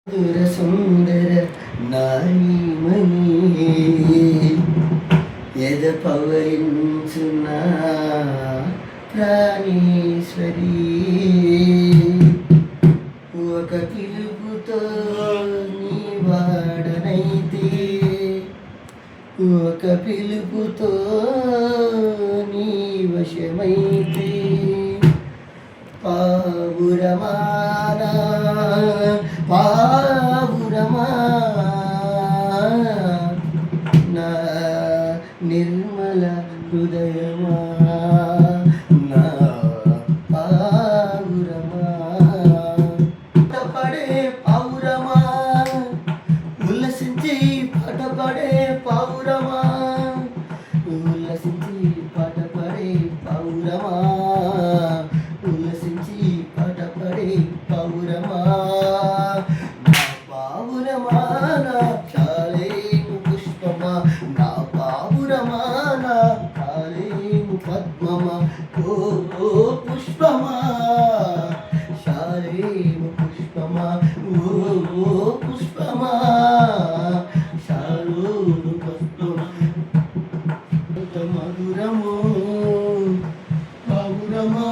సుర సుందర నారీమణి ఎద పవలించున ప్రాణేశ్వరి ఒక పిలుపుతో నీ వాడనైతే ఒక పిలుపుతో నీ వశమైతే పావురమానా పావురమా నా నిర్మల హృదయమా నా పావురమా పడే పావురమా ఉల్లసించి పాట పడే పావురమా ఉల్లసించి పాట పడే పావురమా ఉల్లసించి పాట పడే పావురమా నా పావురమా నా చాలేము పుష్పమా నా పావురమా నా చాలేము పద్మమా ఓ పుష్పమా శాలేము పుష్పమా ఓ పుష్పమా శాలోను పుష్పమా మధురము పావురమా